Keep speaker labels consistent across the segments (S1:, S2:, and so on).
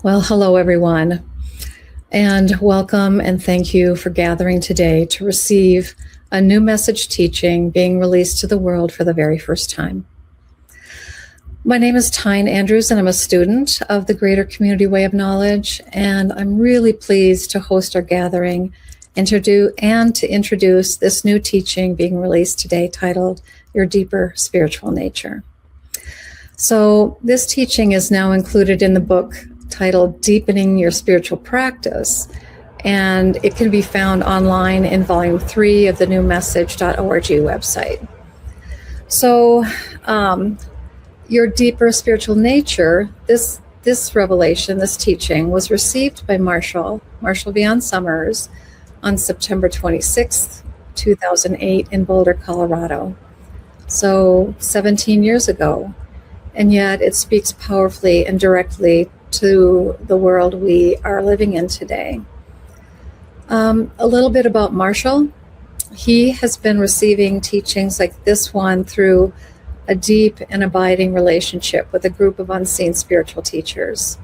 S1: Well, hello, everyone, and welcome and thank you for gathering today to receive a new message teaching being released to the world for the very first time. My name is Tyne Andrews, and I'm a student of the Greater Community Way of Knowledge, and I'm really pleased to host our gathering and to introduce this new teaching being released today titled Your Deeper Spiritual Nature. So this teaching is now included in the book titled Deepening Your Spiritual Practice, and it can be found online in Volume 3 of the newmessage.org website. So, Your Deeper Spiritual Nature, this revelation, this teaching, was received by Marshall Beyond Summers on September 26th, 2008 in Boulder, Colorado. So 17 years ago. And yet it speaks powerfully and directly to the world we are living in today. A little bit about Marshall. He has been receiving teachings like this one through a deep and abiding relationship with a group of unseen spiritual teachers.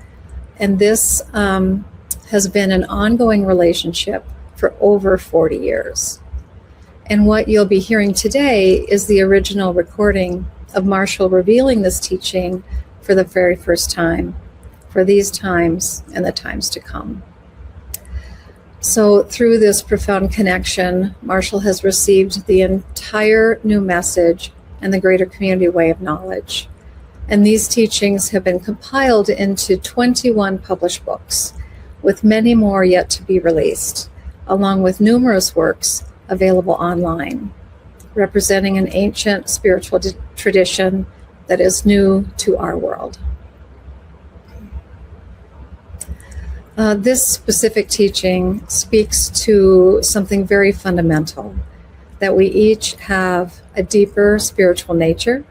S1: And this has been an ongoing relationship for over 40 years. And what you'll be hearing today is the original recording of Marshall revealing this teaching for the very first time, for these times and the times to come. So through this profound connection, Marshall has received the entire new message and the Greater Community Way of Knowledge. And these teachings have been compiled into 21 published books, with many more yet to be released, along with numerous works available online, representing an ancient spiritual tradition that is new to our world. This specific teaching speaks to something very fundamental, that we each have a deeper spiritual nature,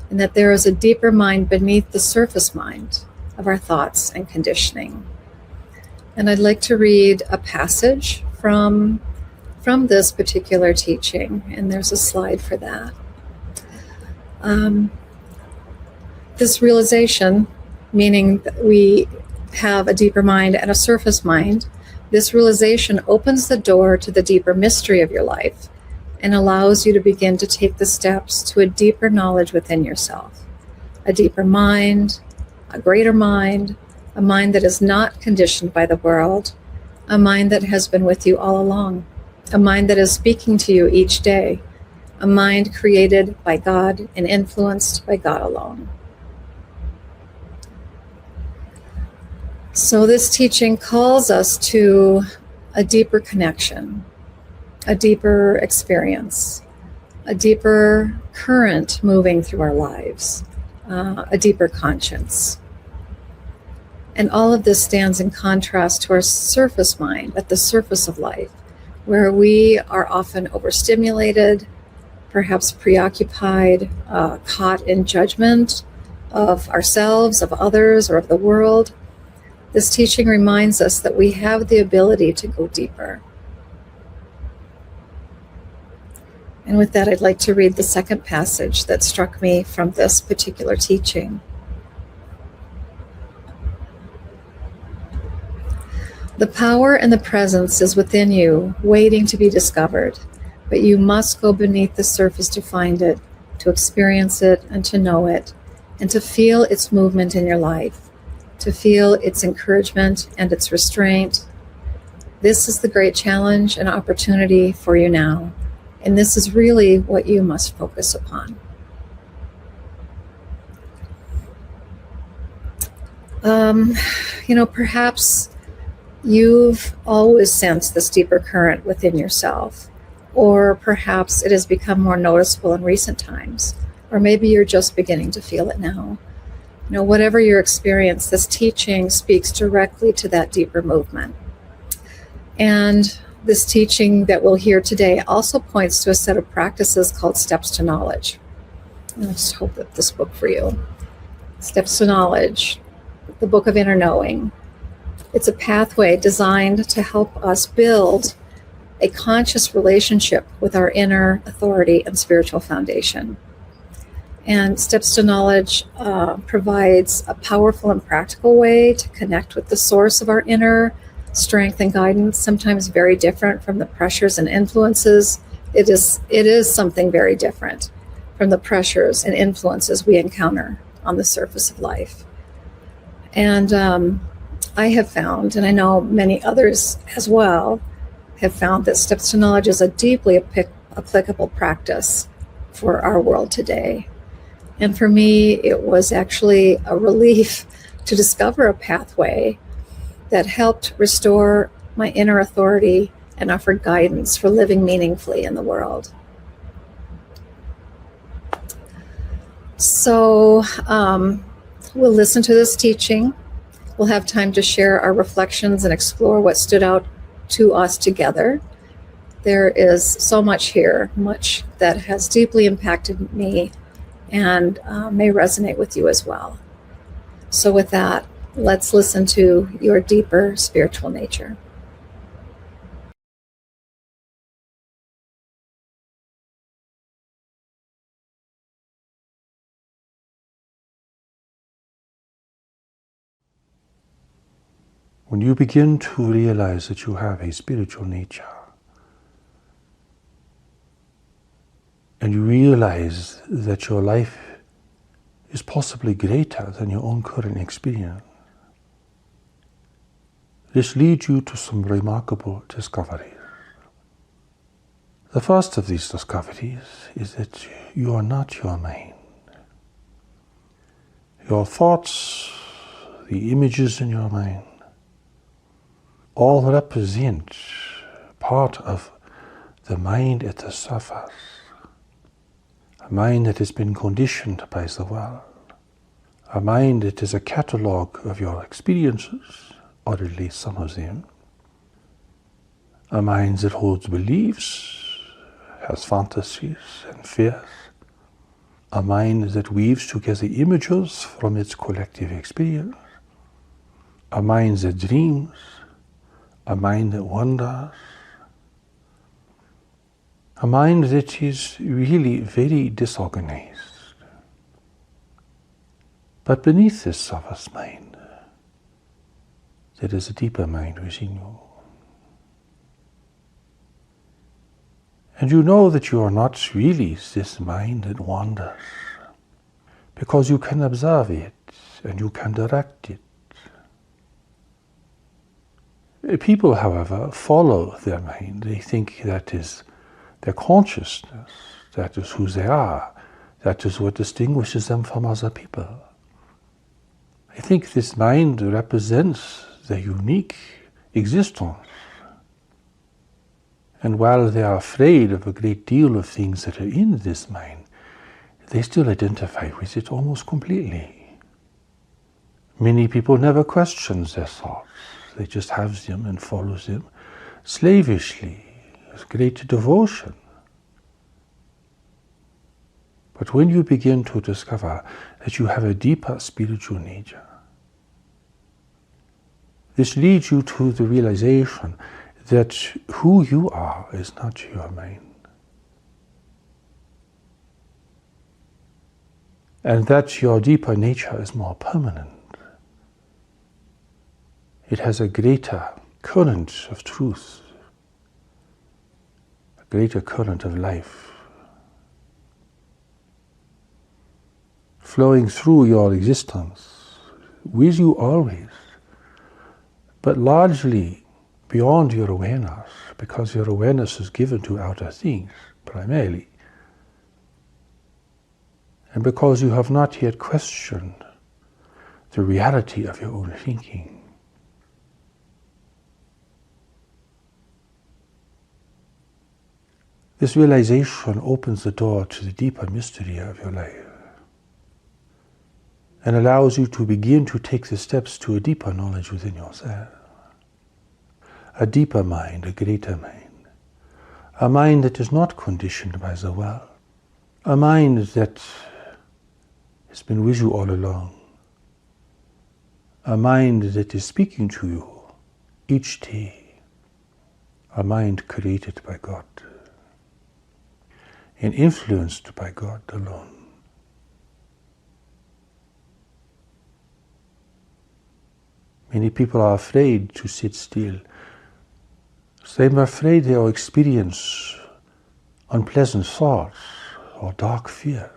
S1: and that there is a deeper mind beneath the surface mind of our thoughts and conditioning. And I'd like to read a passage from this particular teaching, and there's a slide for that. This realization, meaning that we have a deeper mind and a surface mind, this realization opens the door to the deeper mystery of your life and allows you to begin to take the steps to a deeper knowledge within yourself, a deeper mind, a greater mind, a mind that is not conditioned by the world, a mind that has been with you all along, a mind that is speaking to you each day, a mind created by God and influenced by God alone. So this teaching calls us to a deeper connection, a deeper experience, a deeper current moving through our lives, a deeper conscience. And all of this stands in contrast to our surface mind at the surface of life, where we are often overstimulated, perhaps preoccupied, caught in judgment of ourselves, of others, or of the world. This teaching reminds us that we have the ability to go deeper. And with that, I'd like to read the second passage that struck me from this particular teaching. The power and the presence is within you, waiting to be discovered, but you must go beneath the surface to find it, to experience it, and to know it, and to feel its movement in your life, to feel its encouragement and its restraint. This is the great challenge and opportunity for you now, and this is really what you must focus upon. Perhaps you've always sensed this deeper current within yourself, or perhaps it has become more noticeable in recent times, or maybe you're just beginning to feel it now. Whatever your experience, this teaching speaks directly to that deeper movement. And this teaching that we'll hear today also points to a set of practices called Steps to Knowledge. I just hope that this book for you. Steps to Knowledge, the Book of Inner Knowing. It's a pathway designed to help us build a conscious relationship with our inner authority and spiritual foundation. And Steps to Knowledge provides a powerful and practical way to connect with the source of our inner strength and guidance, sometimes very different from the pressures and influences. It is something very different from the pressures and influences we encounter on the surface of life. And I have found, and I know many others as well, have found that Steps to Knowledge is a deeply applicable practice for our world today. And for me, it was actually a relief to discover a pathway that helped restore my inner authority and offered guidance for living meaningfully in the world. So we'll listen to this teaching. We'll have time to share our reflections and explore what stood out to us together. There is so much here, much that has deeply impacted me and may resonate with you as well. So with that, let's listen to your deeper spiritual nature.
S2: When you begin to realize that you have a spiritual nature, and you realize that your life is possibly greater than your own current experience, this leads you to some remarkable discoveries. The first of these discoveries is that you are not your mind. Your thoughts, the images in your mind, all represent part of the mind at the surface, a mind that has been conditioned by the world, a mind that is a catalogue of your experiences, or at least some of them, a mind that holds beliefs, has fantasies and fears, a mind that weaves together images from its collective experience, a mind that dreams, a mind that wonders, a mind that is really very disorganized. But beneath this surface mind, there is a deeper mind within you. And you know that you are not really this mind that wanders, because you can observe it and you can direct it. People, however, follow their mind. They think that is their consciousness, that is who they are, that is what distinguishes them from other people. I think this mind represents their unique existence. And while they are afraid of a great deal of things that are in this mind, they still identify with it almost completely. Many people never question their thoughts. They just have them and follow them slavishly, with great devotion. But when you begin to discover that you have a deeper spiritual nature, this leads you to the realization that who you are is not your mind. And that your deeper nature is more permanent. It has a greater current of truth, a greater current of life, flowing through your existence, with you always, but largely beyond your awareness, because your awareness is given to outer things, primarily. And because you have not yet questioned the reality of your own thinking. This realization opens the door to the deeper mystery of your life and allows you to begin to take the steps to a deeper knowledge within yourself. A deeper mind, a greater mind. A mind that is not conditioned by the world. A mind that has been with you all along. A mind that is speaking to you each day. A mind created by God and influenced by God alone. Many people are afraid to sit still. So they're afraid they will experience unpleasant thoughts or dark fears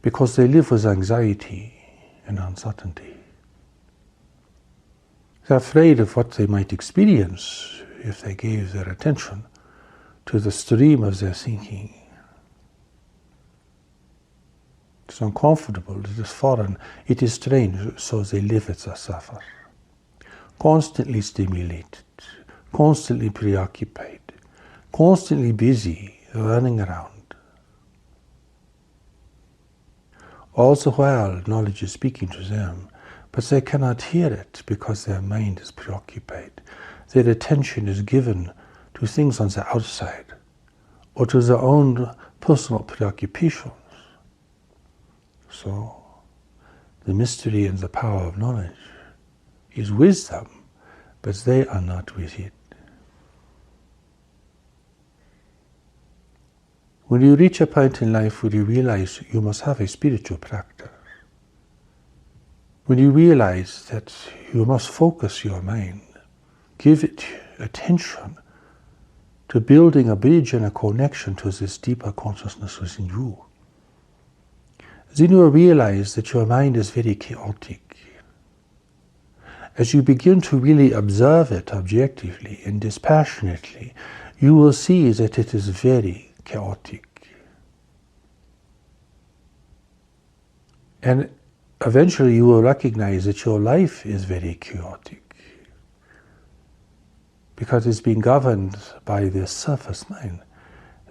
S2: because they live with anxiety and uncertainty. They're afraid of what they might experience if they gave their attention to the stream of their thinking. It's uncomfortable, it is foreign, it is strange, so they live at the surface. Constantly stimulated, constantly preoccupied, constantly busy, running around. All the while, knowledge is speaking to them, but they cannot hear it because their mind is preoccupied. Their attention is given to things on the outside or to their own personal preoccupations. So, the mystery and the power of knowledge is wisdom, but they are not with it. When you reach a point in life where you realize you must have a spiritual practice, when you realize that you must focus your mind, give it attention to building a bridge and a connection to this deeper consciousness within you, then you realize that your mind is very chaotic. As you begin to really observe it objectively and dispassionately, you will see that it is very chaotic. And eventually you will recognize that your life is very chaotic because it's being governed by this surface mind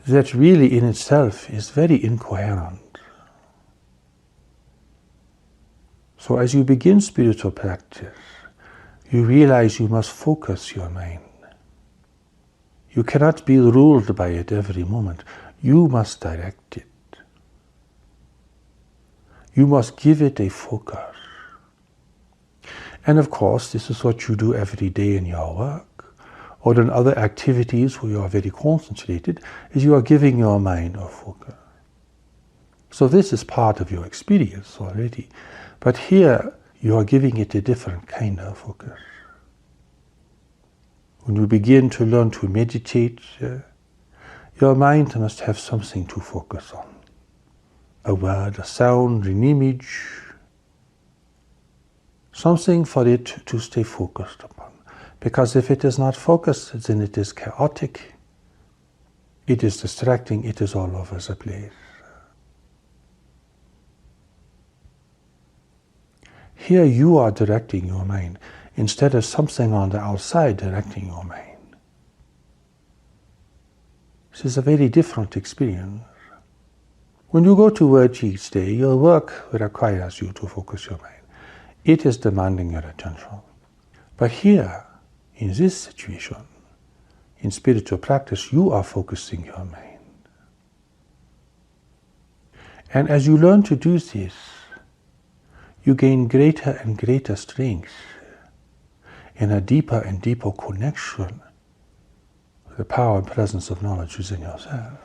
S2: that really in itself is very incoherent. So as you begin spiritual practice, you realize you must focus your mind. You cannot be ruled by it every moment. You must direct it. You must give it a focus. And of course, this is what you do every day in your work or in other activities where you are very concentrated, is you are giving your mind a focus. So this is part of your experience already. But here, you are giving it a different kind of focus. When you begin to learn to meditate, your mind must have something to focus on. A word, a sound, an image. Something for it to stay focused upon. Because if it is not focused, then it is chaotic. It is distracting, it is all over the place. Here you are directing your mind instead of something on the outside directing your mind. This is a very different experience. When you go to work each day, your work requires you to focus your mind. It is demanding your attention. But here, in this situation, in spiritual practice, you are focusing your mind. And as you learn to do this, you gain greater and greater strength in a deeper and deeper connection with the power and presence of knowledge within yourself.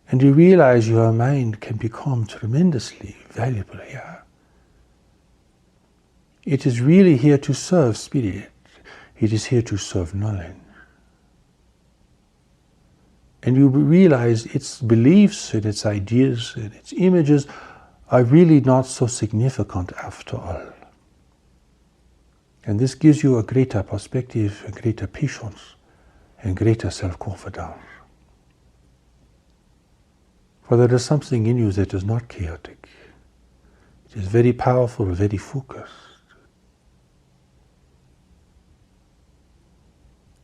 S2: And you realize your mind can become tremendously valuable here. It is really here to serve spirit. It is here to serve knowledge. And you realize its beliefs and its ideas and its images are really not so significant after all. And this gives you a greater perspective, a greater patience, and greater self-confidence. For there is something in you that is not chaotic. It is very powerful, very focused.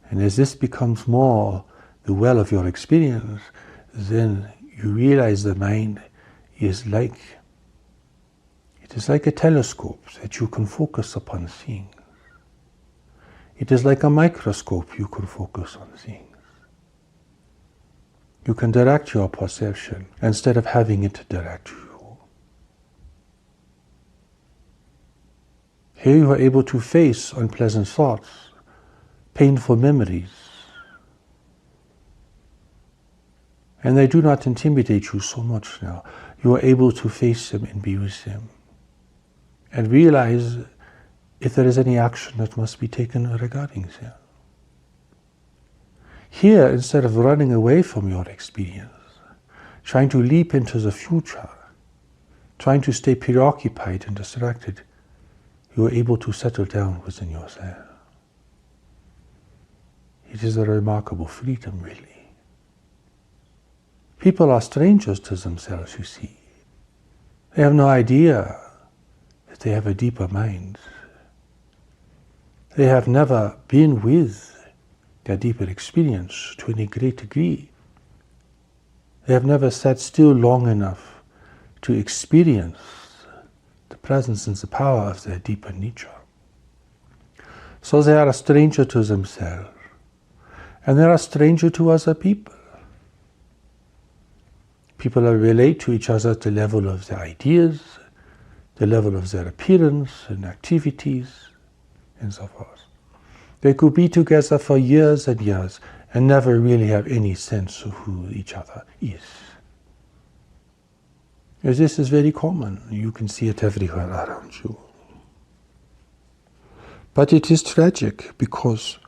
S2: And as this becomes more the well of your experience, then you realize the mind is like a telescope that you can focus upon things. It is like a microscope you can focus on things. You can direct your perception instead of having it direct you. Here you are able to face unpleasant thoughts, painful memories, and they do not intimidate you so much now. You are able to face them and be with them. and realize if there is any action that must be taken regarding them. Here, instead of running away from your experience, trying to leap into the future, trying to stay preoccupied and distracted, you are able to settle down within yourself. It is a remarkable freedom, really. People are strangers to themselves, you see. They have no idea that they have a deeper mind. They have never been with their deeper experience to any great degree. They have never sat still long enough to experience the presence and the power of their deeper nature. So they are a stranger to themselves, and they are a stranger to other people. People relate to each other at the level of their ideas, the level of their appearance and activities, and so forth. They could be together for years and years and never really have any sense of who each other is. As this is very common. You can see it everywhere around you. But it is tragic because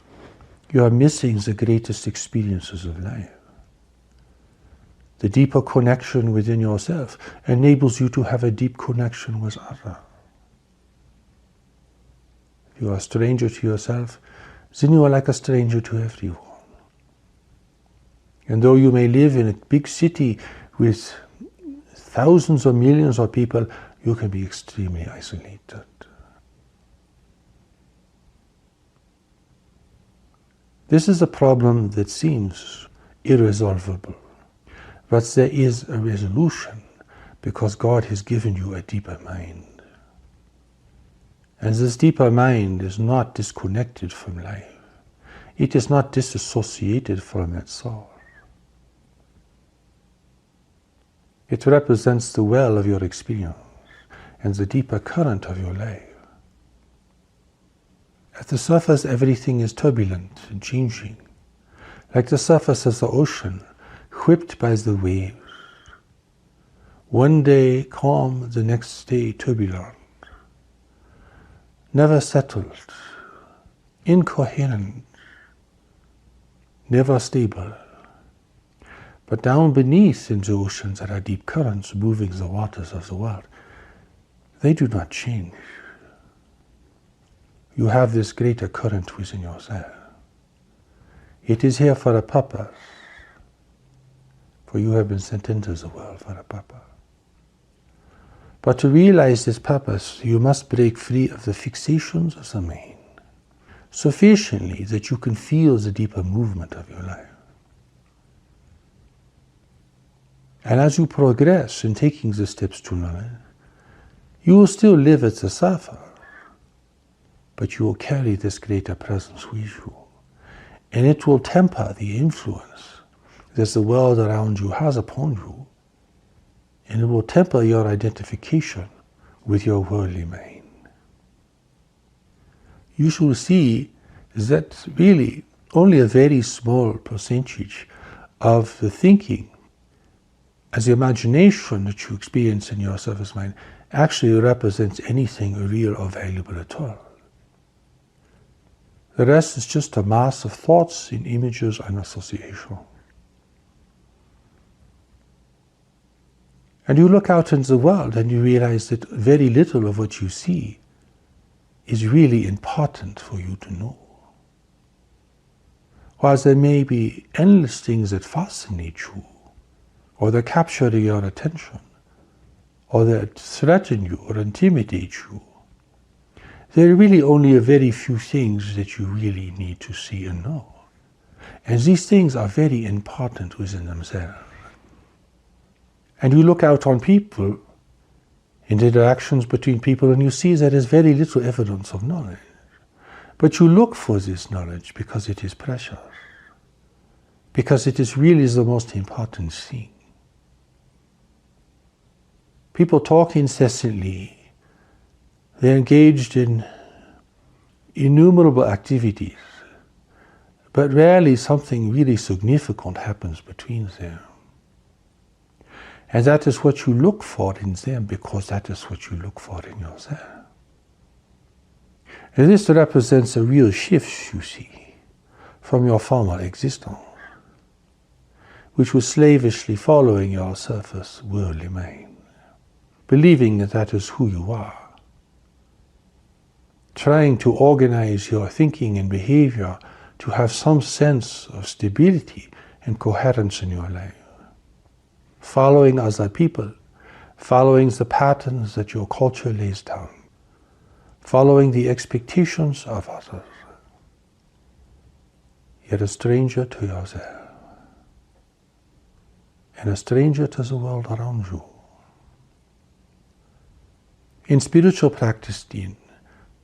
S2: you are missing the greatest experiences of life. The deeper connection within yourself enables you to have a deep connection with others. If you are a stranger to yourself, then you are like a stranger to everyone. And though you may live in a big city with thousands or millions of people, you can be extremely isolated. This is a problem that seems irresolvable, but there is a resolution because God has given you a deeper mind. And this deeper mind is not disconnected from life. It is not disassociated from its source. It represents the well of your experience and the deeper current of your life. At the surface, everything is turbulent and changing, like the surface of the ocean, whipped by the waves. One day calm, the next day turbulent. Never settled, incoherent, never stable. But down beneath in the ocean there are deep currents moving the waters of the world. They do not change. You have this greater current within yourself. It is here for a purpose, for you have been sent into the world for a purpose. But to realize this purpose, you must break free of the fixations of the mind, sufficiently that you can feel the deeper movement of your life. And as you progress in taking the steps to knowledge, you will still live at the surface, but you will carry this greater presence with you. And it will temper the influence that the world around you has upon you. And it will temper your identification with your worldly mind. You shall see that really only a very small percentage of the thinking as the imagination that you experience in your surface mind actually represents anything real or valuable at all. The rest is just a mass of thoughts in images and association. And you look out into the world and you realize that very little of what you see is really important for you to know. While there may be endless things that fascinate you, or that capture your attention, or that threaten you or intimidate you, there are really only a very few things that you really need to see and know. And these things are very important within themselves. And you look out on people, in the interactions between people, and you see there is very little evidence of knowledge. But you look for this knowledge because it is precious, because it is really the most important thing. People talk incessantly. They're engaged in innumerable activities, but rarely something really significant happens between them. And that is what you look for in them, because that is what you look for in yourself. And this represents a real shift, you see, from your former existence, which was slavishly following your surface worldly mind, believing that that is who you are, trying to organize your thinking and behavior to have some sense of stability and coherence in your life, following other people, following the patterns that your culture lays down, following the expectations of others, yet a stranger to yourself, and a stranger to the world around you. In spiritual practice, then,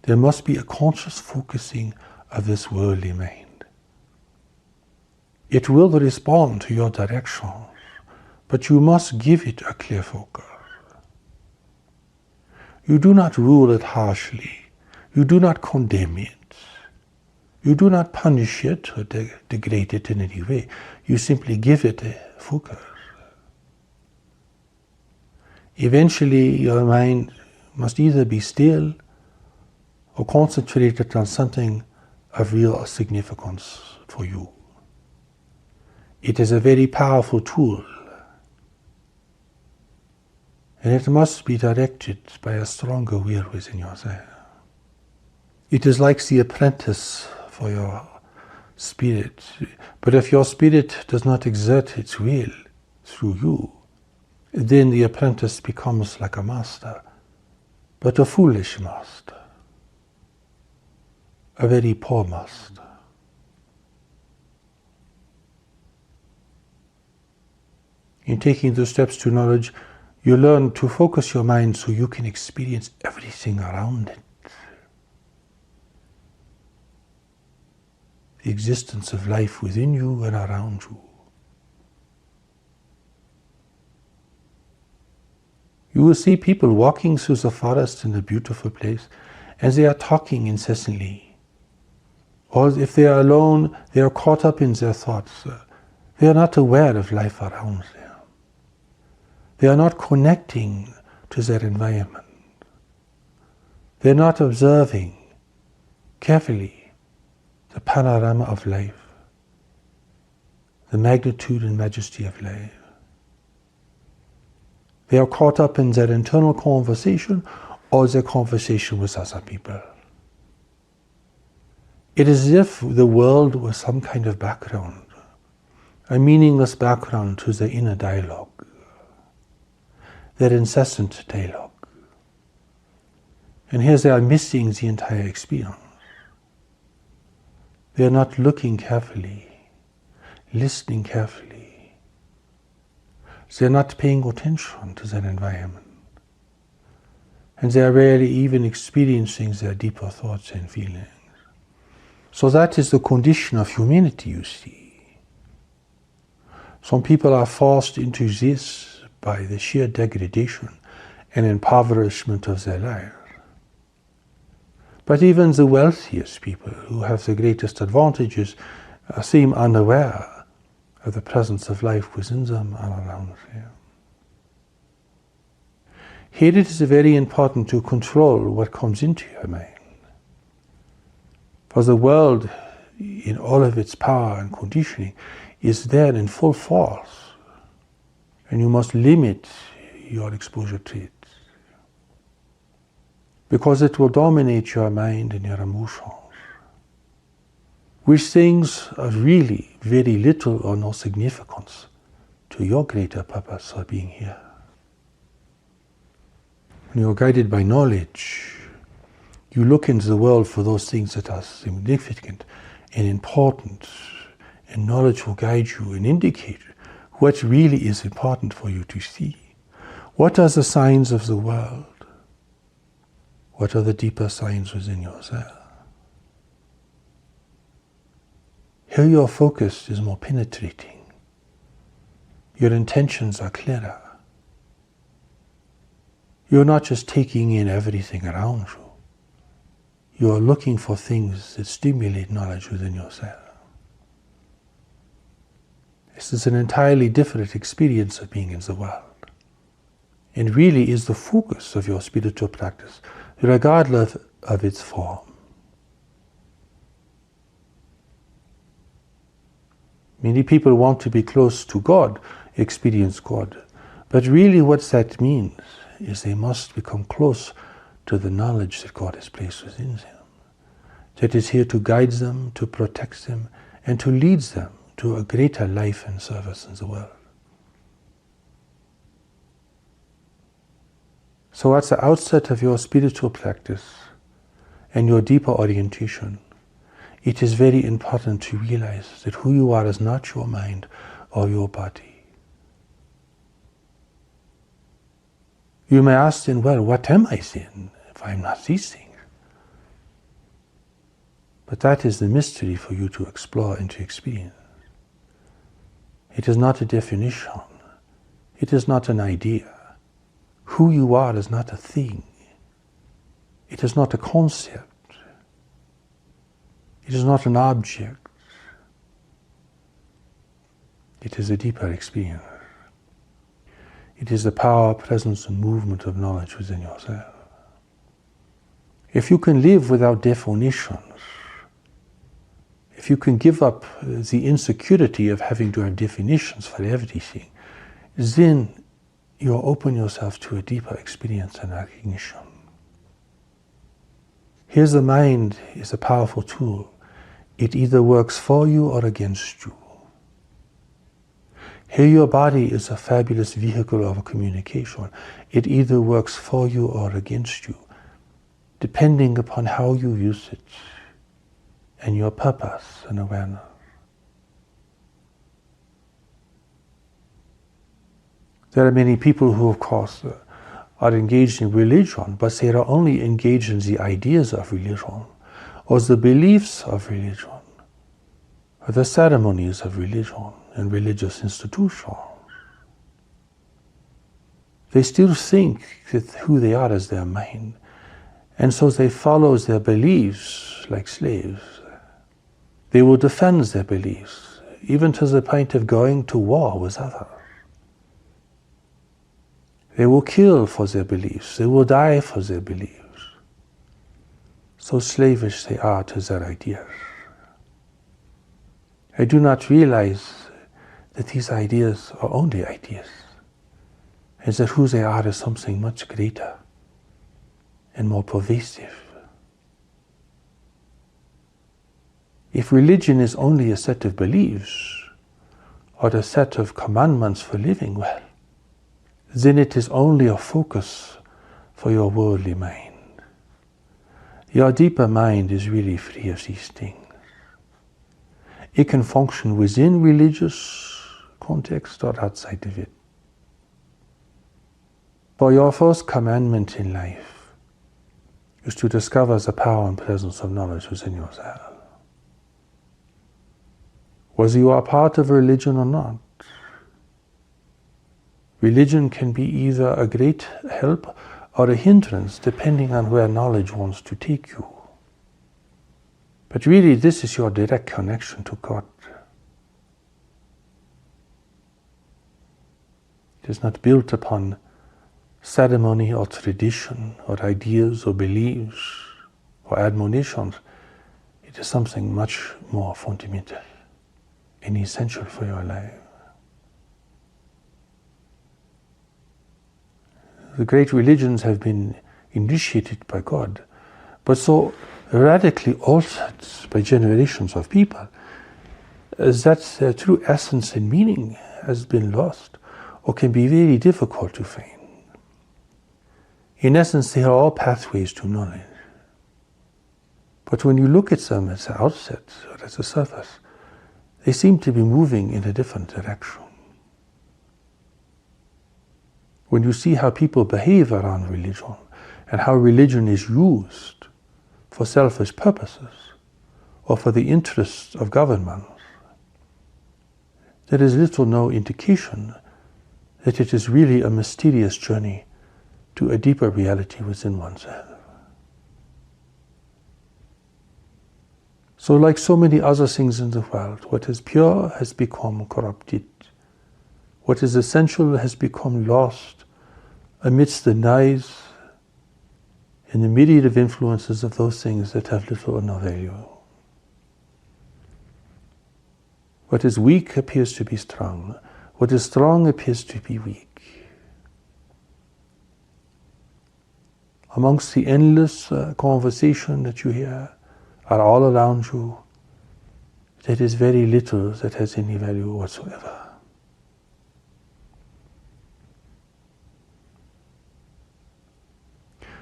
S2: there must be a conscious focusing of this worldly mind. It will respond to your directions, but you must give it a clear focus. You do not rule it harshly. You do not condemn it. You do not punish it or degrade it in any way. You simply give it a focus. Eventually, your mind must either be still or concentrated on something of real significance for you. It is a very powerful tool, and it must be directed by a stronger will within yourself. It is like the apprentice for your spirit, but if your spirit does not exert its will through you, then the apprentice becomes like a master, but a foolish master, a very poor master. In taking the steps to knowledge, you learn to focus your mind so you can experience everything around it. The existence of life within you and around you. You will see people walking through the forest in a beautiful place, and they are talking incessantly. Or if they are alone, they are caught up in their thoughts. They are not aware of life around them. They are not connecting to their environment. They are not observing carefully the panorama of life, the magnitude and majesty of life. They are caught up in their internal conversation or their conversation with other people. It is as if the world was some kind of background, a meaningless background to their inner dialogue, their incessant dialogue. And here they are missing the entire experience. They are not looking carefully, listening carefully. They are not paying attention to their environment. And they are rarely even experiencing their deeper thoughts and feelings. So that is the condition of humanity, you see. Some people are forced into this by the sheer degradation and impoverishment of their life. But even the wealthiest people who have the greatest advantages seem unaware of the presence of life within them and around them. Here it is very important to control what comes into your mind. For the world, in all of its power and conditioning, is there in full force. And you must limit your exposure to it, because it will dominate your mind and your emotions, which things are really very little or no significance to your greater purpose of being here. When you are guided by knowledge, you look into the world for those things that are significant and important, and knowledge will guide you and indicate what really is important for you to see. What are the signs of the world? What are the deeper signs within yourself? Here your focus is more penetrating. Your intentions are clearer. You're not just taking in everything around you. You are looking for things that stimulate knowledge within yourself. This is an entirely different experience of being in the world, and really is the focus of your spiritual practice, regardless of its form. Many people want to be close to God, experience God. But really what that means is they must become close to the knowledge that God has placed within them, that is here to guide them, to protect them, and to lead them to a greater life and service in the world. So at the outset of your spiritual practice and your deeper orientation, it is very important to realize that who you are is not your mind or your body. You may ask then, well, what am I then if I'm not these things? But that is the mystery for you to explore and to experience. It is not a definition. It is not an idea. Who you are is not a thing. It is not a concept. It is not an object. It is a deeper experience. It is the power, presence, and movement of knowledge within yourself. If you can live without definitions, if you can give up the insecurity of having to have definitions for everything, then you open yourself to a deeper experience and recognition. Here the mind is a powerful tool. It either works for you or against you. Here your body is a fabulous vehicle of communication. It either works for you or against you, depending upon how you use it and your purpose and awareness. There are many people who, of course, are engaged in religion, but they are only engaged in the ideas of religion, or the beliefs of religion, or the ceremonies of religion and religious institutions. They still think that who they are is their mind, and so they follow their beliefs like slaves. They will defend their beliefs, even to the point of going to war with others. They will kill for their beliefs. They will die for their beliefs. So slavish they are to their ideas. They do not realize that these ideas are only ideas, and that who they are is something much greater and more pervasive. If religion is only a set of beliefs or a set of commandments for living well, then it is only a focus for your worldly mind. Your deeper mind is really free of these things. It can function within religious context or outside of it. For your first commandment in life is to discover the power and presence of knowledge within yourself. Whether you are part of a religion or not, religion can be either a great help or a hindrance depending on where knowledge wants to take you. But really, this is your direct connection to God. It is not built upon ceremony or tradition or ideas or beliefs or admonitions. It is something much more fundamental and essential for your life. The great religions have been initiated by God, but so radically altered by generations of people that their true essence and meaning has been lost or can be very difficult to find. In essence, they are all pathways to knowledge. But when you look at them at the outset or at the surface, they seem to be moving in a different direction. When you see how people behave around religion and how religion is used for selfish purposes or for the interests of governments, there is little no indication that it is really a mysterious journey to a deeper reality within oneself. So like so many other things in the world, what is pure has become corrupted. What is essential has become lost amidst the noise and the myriad of influences of those things that have little or no value. What is weak appears to be strong. What is strong appears to be weak. Amongst the endless conversation that you hear are all around you, there is very little that has any value whatsoever.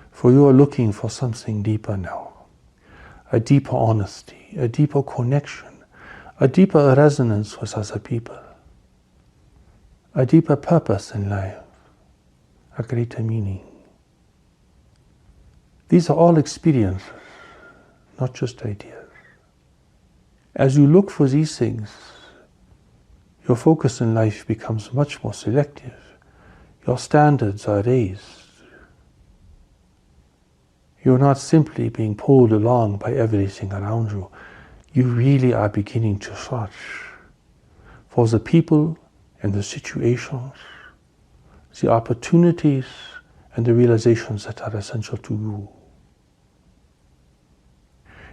S2: For you are looking for something deeper now, a deeper honesty, a deeper connection, a deeper resonance with other people, a deeper purpose in life, a greater meaning. These are all experiences, not just ideas. As you look for these things, your focus in life becomes much more selective. Your standards are raised. You're not simply being pulled along by everything around you. You really are beginning to search for the people and the situations, the opportunities and the realizations that are essential to you.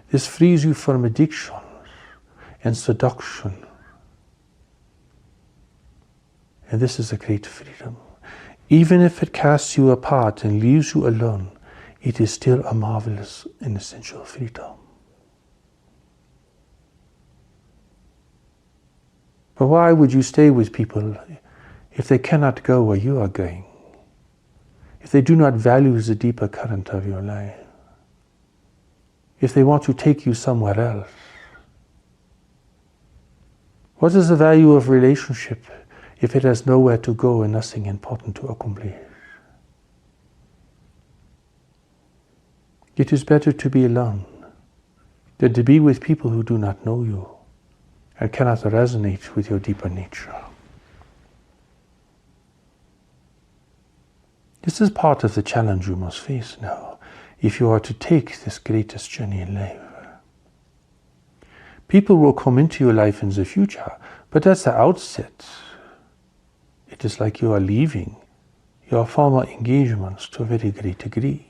S2: This frees you from addictions and seduction. And this is a great freedom. Even if it casts you apart and leaves you alone, it is still a marvelous and essential freedom. But why would you stay with people if they cannot go where you are going? If they do not value the deeper current of your life? If they want to take you somewhere else? What is the value of relationship if it has nowhere to go and nothing important to accomplish? It is better to be alone than to be with people who do not know you and cannot resonate with your deeper nature. This is part of the challenge you must face now if you are to take this greatest journey in life. People will come into your life in the future, but at the outset, it is like you are leaving your former engagements to a very great degree.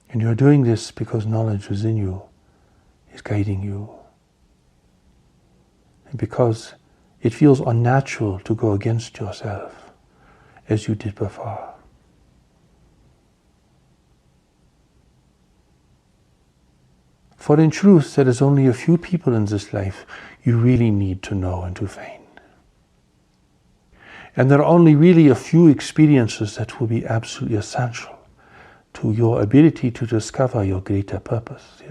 S2: And you are doing this because knowledge within you is guiding you. And because it feels unnatural to go against yourself as you did before. For in truth, there is only a few people in this life you really need to know and to find. And there are only really a few experiences that will be absolutely essential to your ability to discover your greater purpose,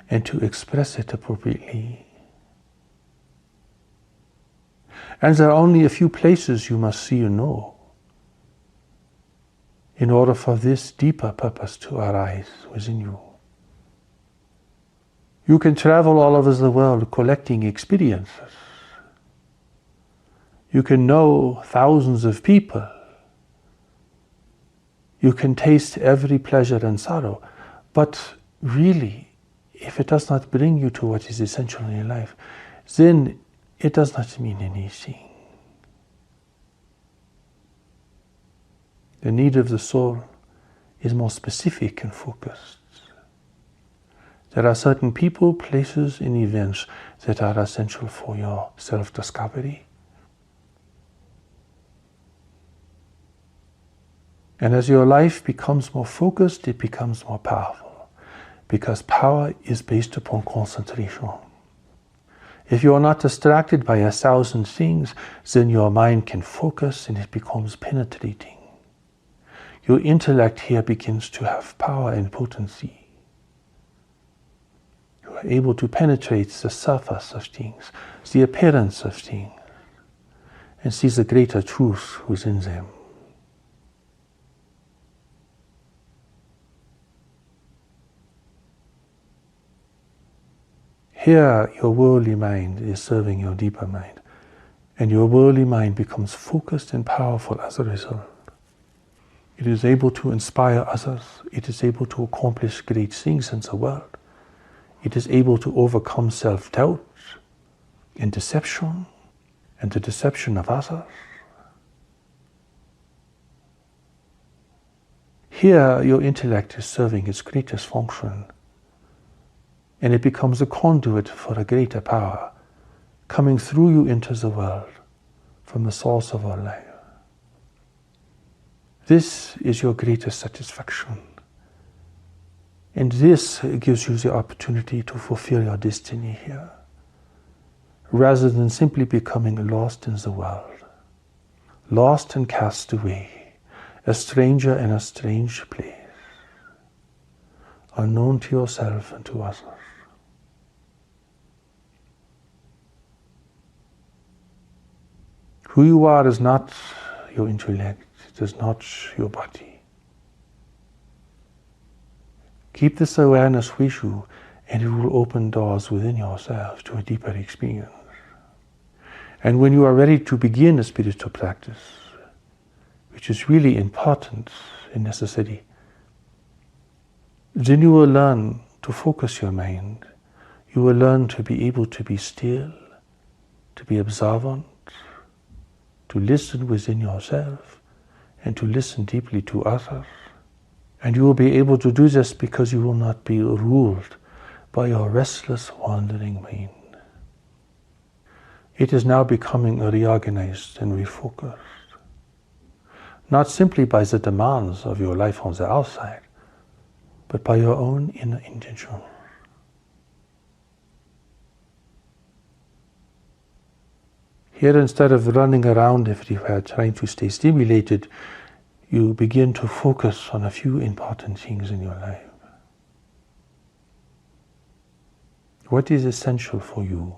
S2: and to express it appropriately. And there are only a few places you must see and know in order for this deeper purpose to arise within you. You can travel all over the world collecting experiences. You can know thousands of people. You can taste every pleasure and sorrow. But really, if it does not bring you to what is essential in your life, then it does not mean anything. The need of the soul is more specific and focused. There are certain people, places, and events that are essential for your self-discovery. And as your life becomes more focused, it becomes more powerful, because power is based upon concentration. If you are not distracted by 1,000 things, then your mind can focus and it becomes penetrating. Your intellect here begins to have power and potency. You are able to penetrate the surface of things, the appearance of things, and see the greater truth within them. Here, your worldly mind is serving your deeper mind, and your worldly mind becomes focused and powerful as a result. It is able to inspire others. It is able to accomplish great things in the world. It is able to overcome self-doubt and deception and the deception of others. Here, your intellect is serving its greatest function and it becomes a conduit for a greater power coming through you into the world from the source of all life. This is your greatest satisfaction. And this gives you the opportunity to fulfill your destiny here, rather than simply becoming lost in the world, lost and cast away, a stranger in a strange place, unknown to yourself and to others. Who you are is not your intellect, it is not your body. Keep this awareness with you, and it will open doors within yourself to a deeper experience. And when you are ready to begin a spiritual practice, which is really important and necessary, then you will learn to focus your mind. You will learn to be able to be still, to be observant, to listen within yourself, and to listen deeply to others. And you will be able to do this because you will not be ruled by your restless, wandering mind. It is now becoming reorganized and refocused, not simply by the demands of your life on the outside, but by your own inner intention. Here, instead of running around everywhere trying to stay stimulated, you begin to focus on a few important things in your life. What is essential for you?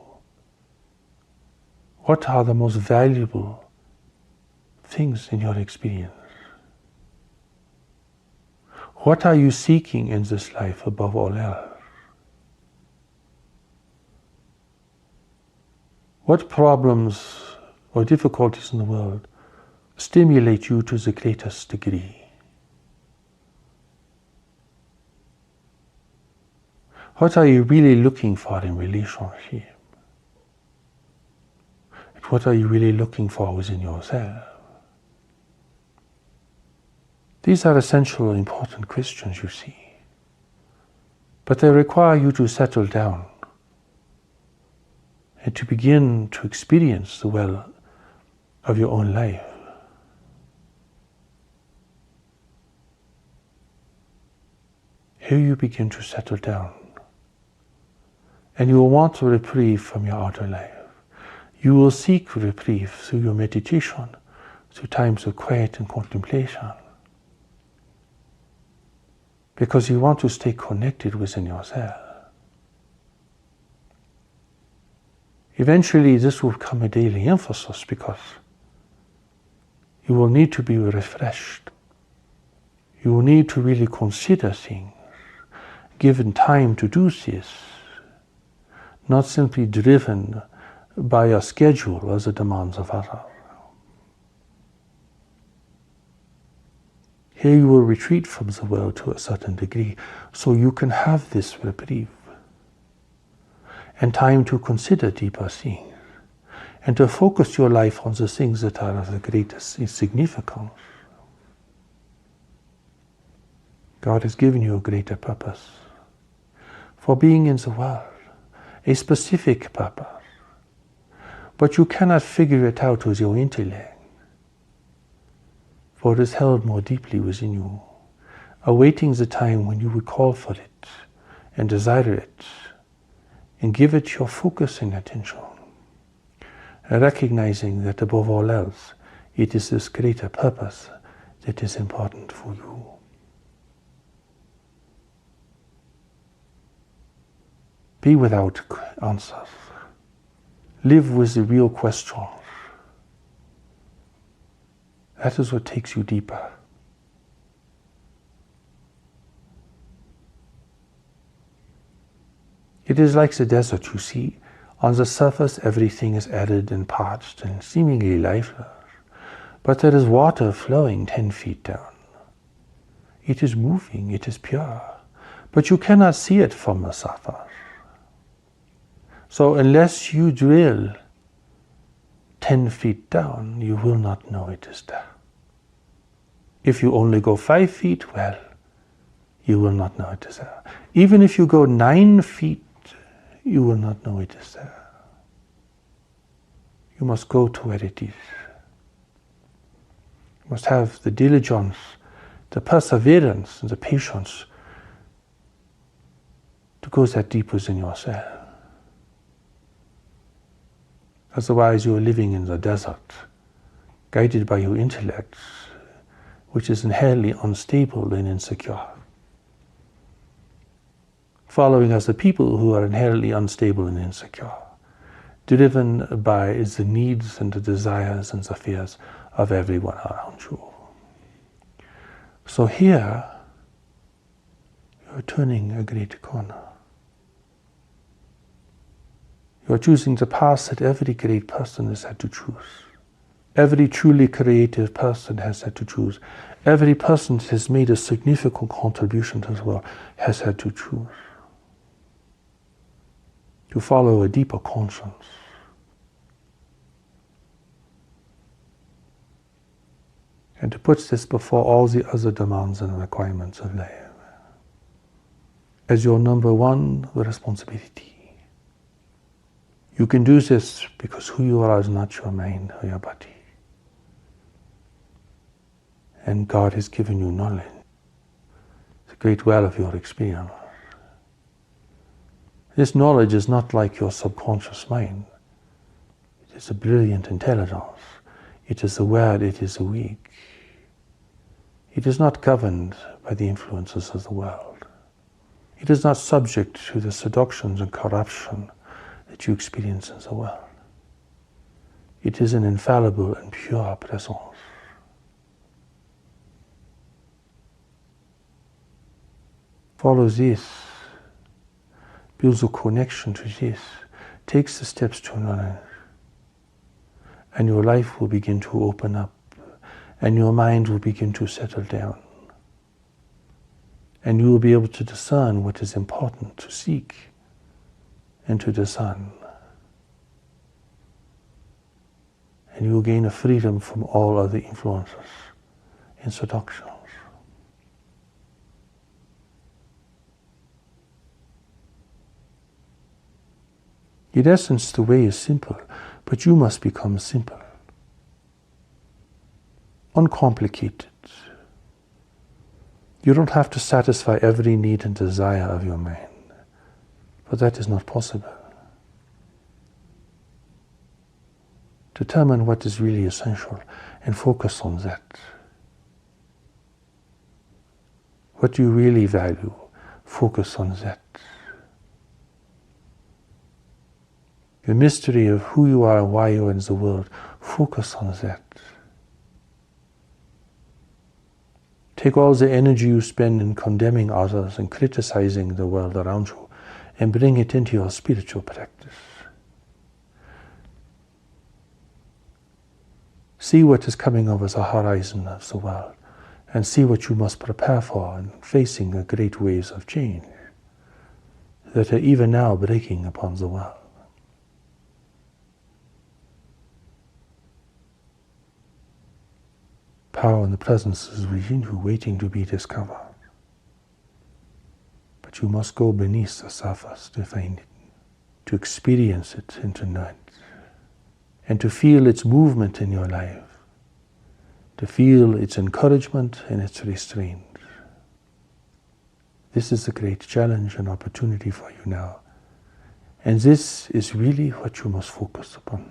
S2: What are the most valuable things in your experience? What are you seeking in this life above all else? What problems or difficulties in the world stimulate you to the greatest degree? What are you really looking for in relationship? What are you really looking for within yourself? These are essential and important questions, you see. But they require you to settle down and to begin to experience the well of your own life. Here you begin to settle down, and you will want a reprieve from your outer life. You will seek reprieve through your meditation, through times of quiet and contemplation, because you want to stay connected within yourself. Eventually, this will become a daily emphasis because you will need to be refreshed. You will need to really consider things, given time to do this, not simply driven by a schedule or the demands of others. Here you will retreat from the world to a certain degree, so you can have this reprieve and time to consider deeper things and to focus your life on the things that are of the greatest significance. God has given you a greater purpose for being in the world, a specific purpose. But you cannot figure it out with your intellect, for it is held more deeply within you, awaiting the time when you will call for it and desire it and give it your focus and attention, recognizing that above all else, it is this greater purpose that is important for you. Be without answers. Live with the real questions. That is what takes you deeper. It is like the desert, you see. On the surface, everything is arid and parched and seemingly lifeless. But there is water flowing 10 feet down. It is moving, it is pure. But you cannot see it from the surface. So unless you drill 10 feet down, you will not know it is there. If you only go 5 feet, well, you will not know it is there. Even if you go 9 feet you will not know it is there. You must go to where it is. You must have the diligence, the perseverance, and the patience to go that deep within yourself. Otherwise, you are living in the desert, guided by your intellect, which is inherently unstable and insecure. Following as the people who are inherently unstable and insecure, driven by the needs and the desires and the fears of everyone around you. So here, you are turning a great corner. You are choosing the path that every great person has had to choose. Every truly creative person has had to choose. Every person that has made a significant contribution to the world has had to choose. To follow a deeper conscience. And to put this before all the other demands and requirements of life as your number one responsibility. You can do this because who you are is not your mind or your body. And God has given you knowledge, the great well of your experience. This knowledge is not like your subconscious mind. It is a brilliant intelligence. It is aware, it is awake. It is not governed by the influences of the world. It is not subject to the seductions and corruption that you experience in the world. It is an infallible and pure presence. Follow this, builds a connection to this, takes the steps to knowledge, and your life will begin to open up, and your mind will begin to settle down, and you will be able to discern what is important to seek and to discern. And you will gain a freedom from all other influences and seductions. In essence, the way is simple, but you must become simple, uncomplicated. You don't have to satisfy every need and desire of your mind, but that is not possible. Determine what is really essential and focus on that. What you really value, focus on that. The mystery of who you are and why you are in the world, focus on that. Take all the energy you spend in condemning others and criticizing the world around you and bring it into your spiritual practice. See what is coming over the horizon of the world and see what you must prepare for in facing the great waves of change that are even now breaking upon the world. Power and the presence is within you, waiting to be discovered. But you must go beneath the surface to find it, to experience it and to know it, and to feel its movement in your life, to feel its encouragement and its restraint. This is a great challenge and opportunity for you now. And this is really what you must focus upon.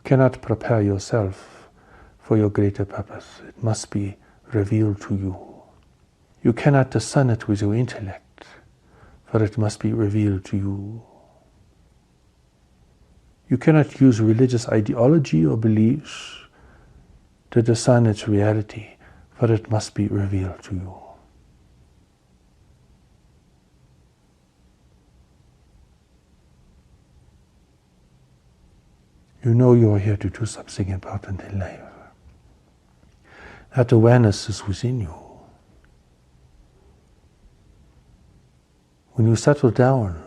S2: Cannot prepare yourself for your greater purpose. It must be revealed to you. You cannot discern it with your intellect, for it must be revealed to you. You cannot use religious ideology or beliefs to discern its reality, for it must be revealed to you. You know you are here to do something important in life. That awareness is within you. When you settle down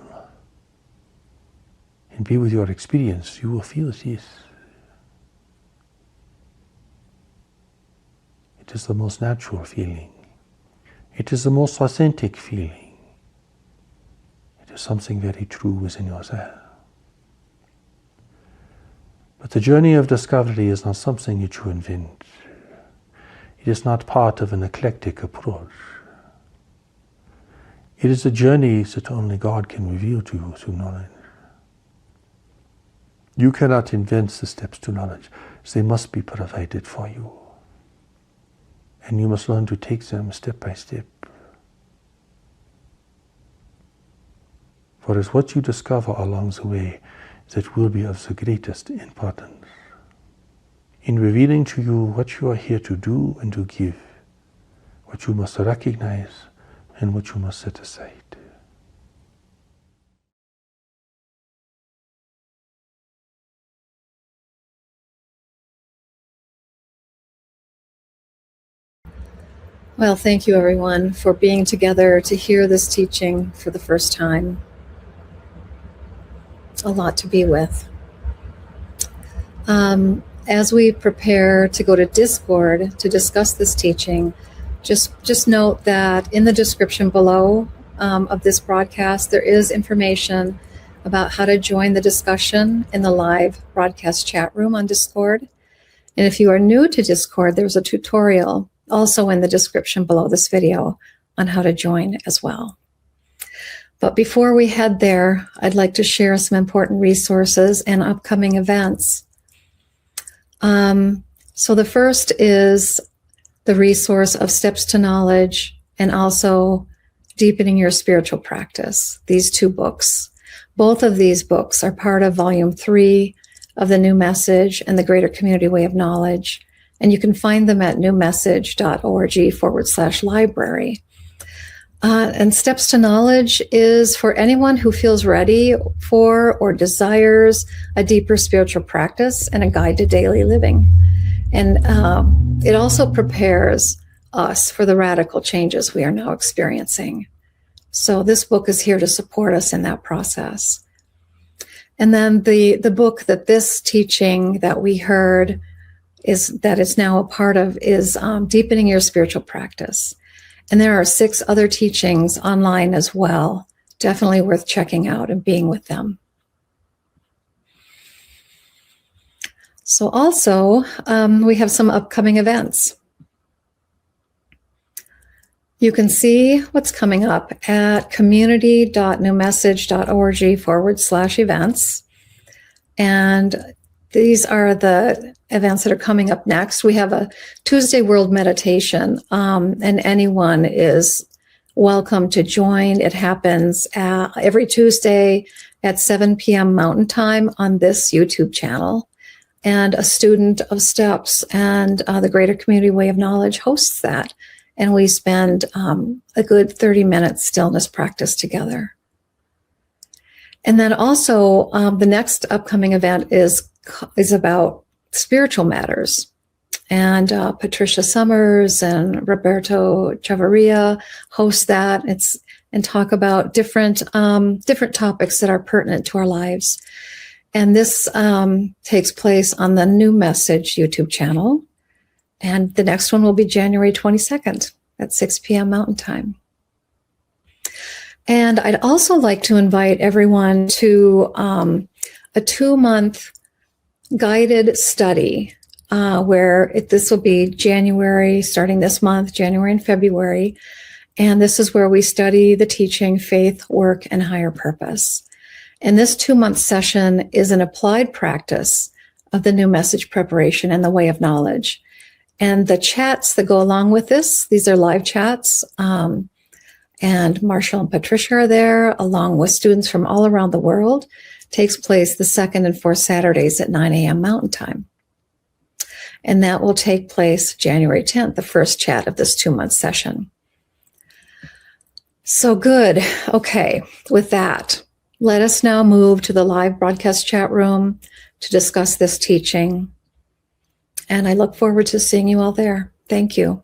S2: and be with your experience, you will feel this. It is the most natural feeling. It is the most authentic feeling. something very true within yourself. But the journey of discovery is not something that you invent. It is not part of an eclectic approach. It is a journey that only God can reveal to you through knowledge. You cannot invent the steps to knowledge. They must be provided for you. And you must learn to take them step by step. For it's what you discover along the way that will be of the greatest importance in revealing to you what you are here to do and to give, what you must recognize and what you must set aside.
S1: Well, thank you everyone for being together to hear this teaching for the first time. A lot to be with. As we prepare to go to Discord to discuss this teaching, just note that in the description below of this broadcast, there is information about how to join the discussion in the live broadcast chat room on Discord. And if you are new to Discord, there's a tutorial also in the description below this video on how to join as well. But before we head there, I'd like to share some important resources and upcoming events. So the first is the resource of Steps to Knowledge and also Deepening Your Spiritual Practice, these two books. Both of these books are part of Volume 3 of the New Message and the Greater Community Way of Knowledge. And you can find them at newmessage.org/library. And Steps to Knowledge is for anyone who feels ready for or desires a deeper spiritual practice and a guide to daily living. And it also prepares us for the radical changes we are now experiencing. So this book is here to support us in that process. And then the book that this teaching that we heard is now a part of is Deepening Your Spiritual Practice. And there are 6 other teachings online as well. Definitely worth checking out and being with them. So also, we have some upcoming events. You can see what's coming up at community.newmessage.org/events. And these are the events that are coming up next. We have a Tuesday World Meditation, and anyone is welcome to join. It happens every Tuesday at 7 p.m. Mountain Time on this YouTube channel. And a student of Steps and the Greater Community Way of Knowledge hosts that. And we spend a good 30-minute stillness practice together. And then also the next upcoming event is about spiritual matters. And Patricia Summers and Roberto Chavarria host that. And talk about different topics that are pertinent to our lives. And this takes place on the New Message YouTube channel. And the next one will be January 22nd at 6 p.m. Mountain Time. And I'd also like to invite everyone to a 2-month guided study where this will be January, starting this month, January and February. And this is where we study the teaching, faith, work, and higher purpose. And this 2-month session is an applied practice of the New Message preparation and the Way of Knowledge. And the chats that go along with this, these are live chats. And Marshall and Patricia are there, along with students from all around the world. Takes place the 2nd and 4th Saturdays at 9 a.m. Mountain Time. And that will take place January 10th, the first chat of this 2-month session. So good. Okay, with that, let us now move to the live broadcast chat room to discuss this teaching. And I look forward to seeing you all there. Thank you.